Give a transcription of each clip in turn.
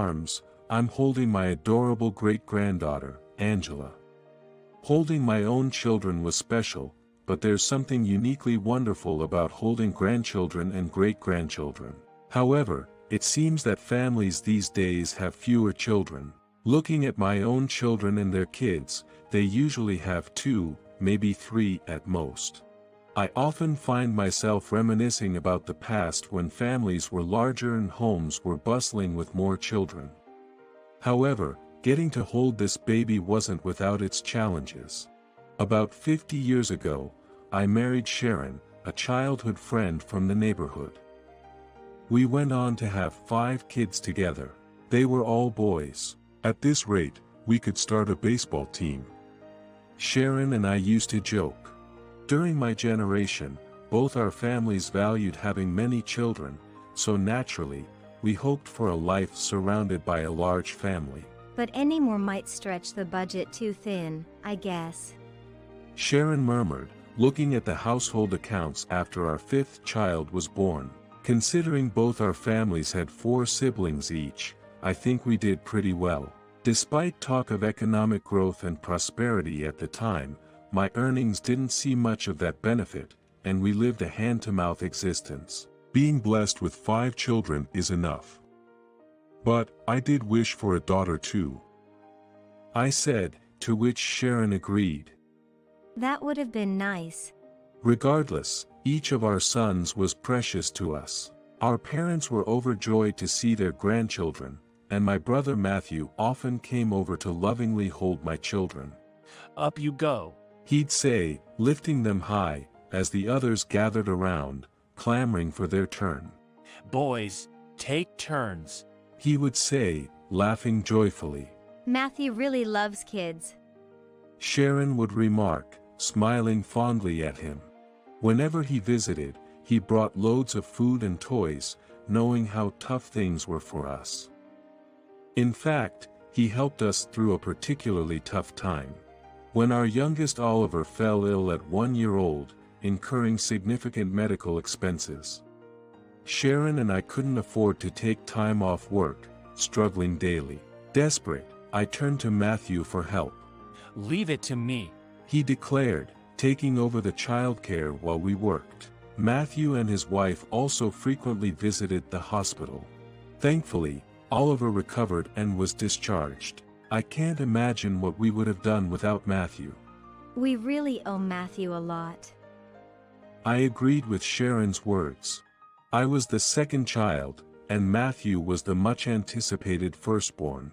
arms, I'm holding my adorable great-granddaughter, Angela. Holding my own children was special, but there's something uniquely wonderful about holding grandchildren and great-grandchildren. However, it seems that families these days have fewer children. Looking at my own children and their kids, they usually have 2, maybe 3 at most. I often find myself reminiscing about the past when families were larger and homes were bustling with more children. However, getting to hold this baby wasn't without its challenges. About 50 years ago, I married Sharon, a childhood friend from the neighborhood. We went on to have 5 kids together. They were all boys. At this rate, we could start a baseball team. Sharon and I used to joke. During my generation, both our families valued having many children, so naturally, we hoped for a life surrounded by a large family. But any more might stretch the budget too thin, I guess. Sharon murmured, looking at the household accounts after our 5th child was born. Considering both our families had 4 siblings each, I think we did pretty well. Despite talk of economic growth and prosperity at the time, my earnings didn't see much of that benefit, and we lived a hand-to-mouth existence. Being blessed with 5 children is enough. But, I did wish for a daughter too, I said, to which Sharon agreed. That would have been nice. Regardless, each of our sons was precious to us. Our parents were overjoyed to see their grandchildren, and my brother Matthew often came over to lovingly hold my children. Up you go, He'd say, lifting them high, as the others gathered around, clamoring for their turn. Boys, take turns. He would say, laughing joyfully. Matthew really loves kids. Sharon would remark, smiling fondly at him. Whenever he visited, he brought loads of food and toys, knowing how tough things were for us. In fact, he helped us through a particularly tough time. When our youngest Oliver fell ill at 1 year old, incurring significant medical expenses. Sharon and I couldn't afford to take time off work, struggling daily. Desperate, I turned to Matthew for help. Leave it to me, He declared, taking over the childcare while we worked. Matthew and his wife also frequently visited the hospital. Thankfully, Oliver recovered and was discharged. I can't imagine what we would have done without Matthew. We really owe Matthew a lot. I agreed with Sharon's words. I was the second child, and Matthew was the much-anticipated firstborn.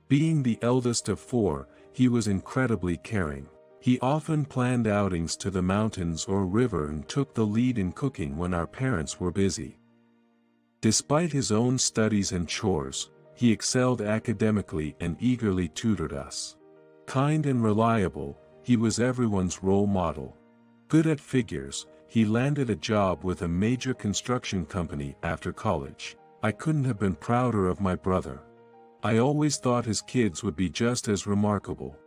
Being the eldest of 4, he was incredibly caring. He often planned outings to the mountains or river and took the lead in cooking when our parents were busy. Despite his own studies and chores, he excelled academically and eagerly tutored us. Kind and reliable, he was everyone's role model. Good at figures, he landed a job with a major construction company after college. I couldn't have been prouder of my brother. I always thought his kids would be just as remarkable.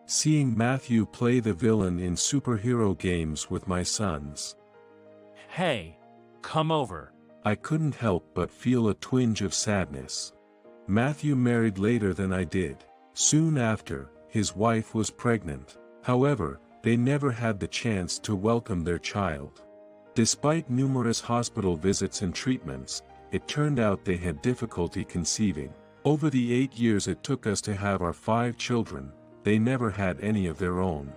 Seeing Matthew play the villain in superhero games with my sons. Hey, come over. I couldn't help but feel a twinge of sadness. Matthew married later than I did. Soon after, his wife was pregnant. However, they never had the chance to welcome their child. Despite numerous hospital visits and treatments, it turned out they had difficulty conceiving. Over the 8 years it took us to have our 5 children, they never had any of their own.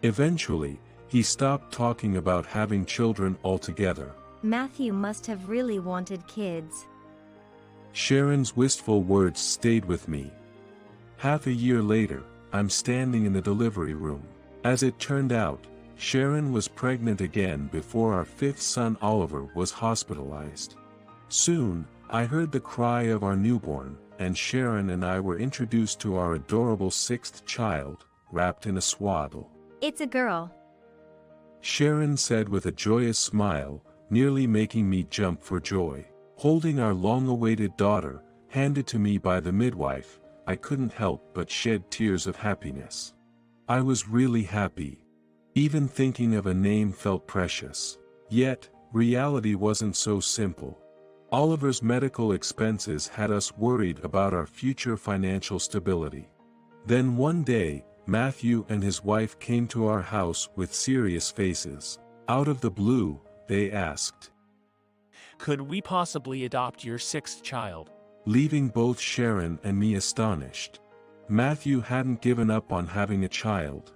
Eventually, he stopped talking about having children altogether. Matthew must have really wanted kids. Sharon's wistful words stayed with me. Half a year later, I'm standing in the delivery room. As it turned out, Sharon was pregnant again before our 5th son Oliver was hospitalized. Soon, I heard the cry of our newborn, and Sharon and I were introduced to our adorable 6th child, wrapped in a swaddle. It's a girl. Sharon said with a joyous smile, nearly making me jump for joy. Holding our long-awaited daughter, handed to me by the midwife, I couldn't help but shed tears of happiness. I was really happy. Even thinking of a name felt precious. Yet, reality wasn't so simple. Oliver's medical expenses had us worried about our future financial stability. Then one day, Matthew and his wife came to our house with serious faces. Out of the blue, they asked, Could we possibly adopt your sixth child? leaving both Sharon and me astonished. Matthew hadn't given up on having a child.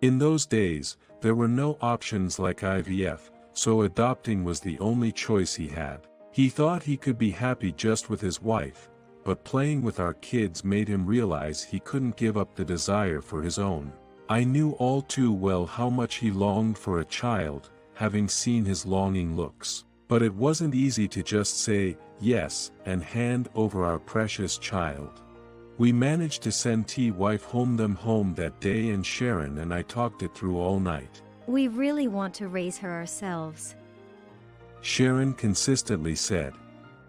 In those days, there were no options like IVF, so adopting was the only choice he had. He thought he could be happy just with his wife, but playing with our kids made him realize he couldn't give up the desire for his own. I knew all too well how much he longed for a child, having seen his longing looks. But it wasn't easy to just say yes and hand over our precious child. We managed to send T-wife home that day, and Sharon and I talked it through all night. We really want to raise her ourselves. Sharon consistently said.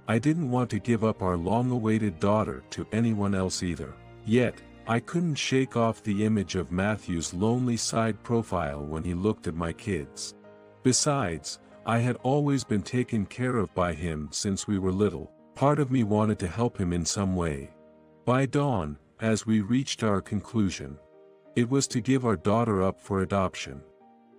I didn't want to give up our long-awaited daughter to anyone else either. Yet, I couldn't shake off the image of Matthew's lonely side profile when he looked at my kids. Besides, I had always been taken care of by him since we were little. Part of me wanted to help him in some way. By dawn, as we reached our conclusion, it was to give our daughter up for adoption.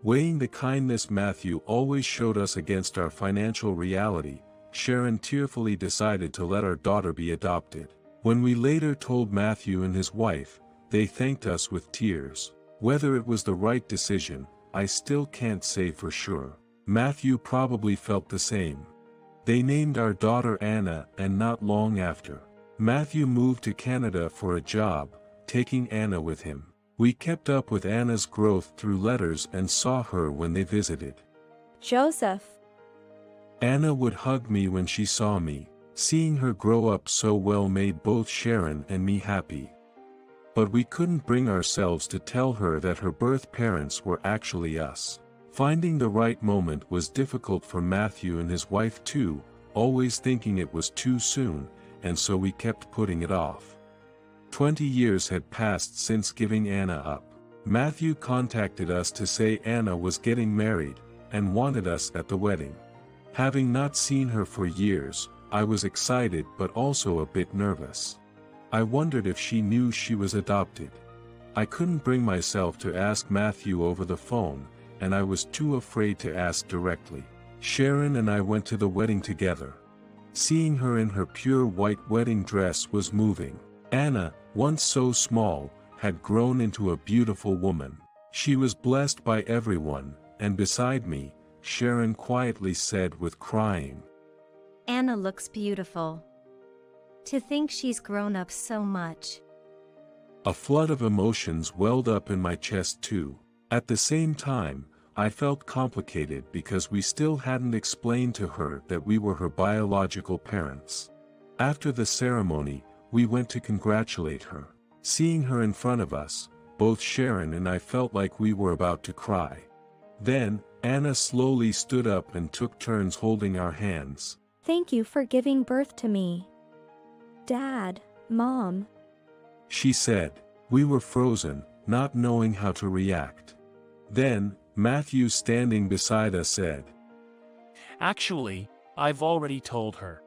Weighing the kindness Matthew always showed us against our financial reality, Sharon tearfully decided to let our daughter be adopted. When we later told Matthew and his wife, they thanked us with tears. Whether it was the right decision, I still can't say for sure. Matthew probably felt the same. They named our daughter Anna, and not long after, Matthew moved to Canada for a job, taking Anna with him. We kept up with Anna's growth through letters and saw her when they visited. Joseph. Anna would hug me when she saw me. Seeing her grow up so well made both Sharon and me happy. But we couldn't bring ourselves to tell her that her birth parents were actually us. Finding the right moment was difficult for Matthew and his wife too, always thinking it was too soon, and so we kept putting it off. 20 years had passed since giving Anna up. Matthew contacted us to say Anna was getting married, and wanted us at the wedding. Having not seen her for years, I was excited but also a bit nervous. I wondered if she knew she was adopted. I couldn't bring myself to ask Matthew over the phone, and I was too afraid to ask directly. Sharon and I went to the wedding together. Seeing her in her pure white wedding dress was moving. Anna, once so small, had grown into a beautiful woman. She was blessed by everyone, and beside me, Sharon quietly said with crying, Anna looks beautiful. To think she's grown up so much. A flood of emotions welled up in my chest too. At the same time, I felt complicated because we still hadn't explained to her that we were her biological parents. After the ceremony, we went to congratulate her. Seeing her in front of us, both Sharon and I felt like we were about to cry. Then, Anna slowly stood up and took turns holding our hands. Thank you for giving birth to me. Dad, Mom. She said. We were frozen, not knowing how to react. Then, Matthew standing beside us said, Actually, I've already told her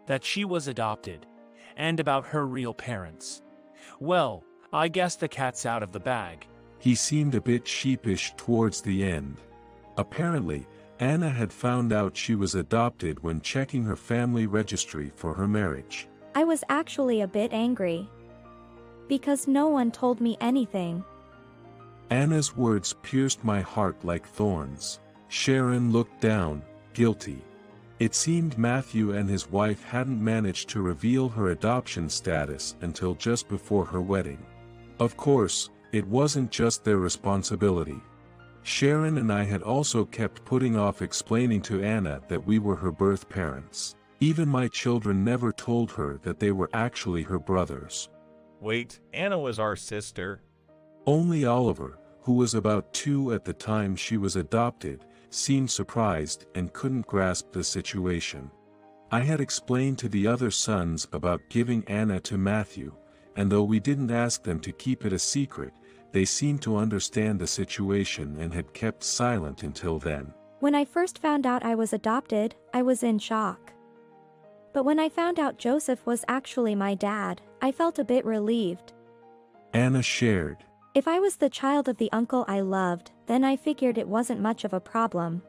that she was adopted, and about her real parents. Well, I guess the cat's out of the bag. He seemed a bit sheepish towards the end. Apparently, Anna had found out she was adopted when checking her family registry for her marriage. I was actually a bit angry. Because no one told me anything. Anna's words pierced my heart like thorns. Sharon looked down, guilty. It seemed Matthew and his wife hadn't managed to reveal her adoption status until just before her wedding. Of course, it wasn't just their responsibility. Sharon and I had also kept putting off explaining to Anna that we were her birth parents. Even my children never told her that they were actually her brothers. Wait, Anna was our sister. Only Oliver, who was about 2 at the time she was adopted, seemed surprised and couldn't grasp the situation. I had explained to the other sons about giving Anna to Matthew, and though we didn't ask them to keep it a secret, they seemed to understand the situation and had kept silent until then. When I first found out I was adopted, I was in shock. But when I found out Joseph was actually my dad, I felt a bit relieved. Anna shared. If I was the child of the uncle I loved, then I figured it wasn't much of a problem.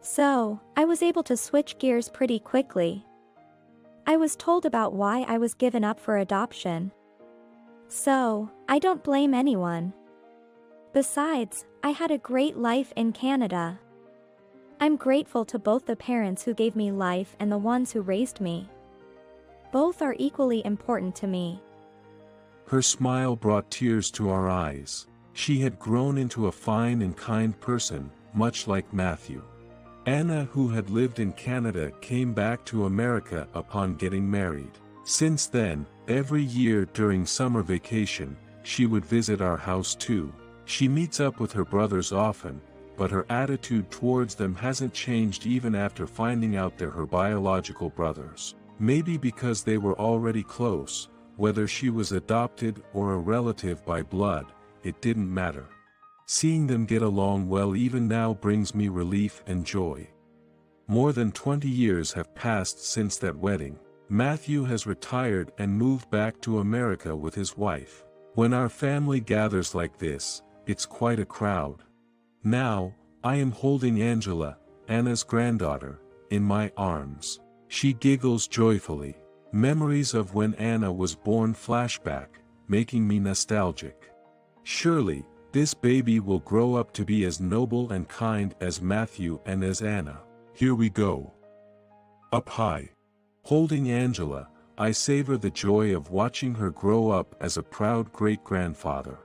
So, I was able to switch gears pretty quickly. I was told about why I was given up for adoption. So, I don't blame anyone. Besides, I had a great life in Canada. I'm grateful to both the parents who gave me life and the ones who raised me. Both are equally important to me. Her smile brought tears to our eyes. She had grown into a fine and kind person, much like Matthew. Anna, who had lived in Canada, came back to America upon getting married. Since then, every year during summer vacation, she would visit our house too. She meets up with her brothers often, but her attitude towards them hasn't changed even after finding out they're her biological brothers. Maybe because they were already close, whether she was adopted or a relative by blood, it didn't matter. Seeing them get along well even now brings me relief and joy. More than 20 years have passed since that wedding. Matthew has retired and moved back to America with his wife. When our family gathers like this, it's quite a crowd. Now, I am holding Angela, Anna's granddaughter, in my arms. She giggles joyfully. Memories of when Anna was born flashback, making me nostalgic. Surely, this baby will grow up to be as noble and kind as Matthew and as Anna. Here we go. Up high. Holding Angela, I savor the joy of watching her grow up as a proud great-grandfather.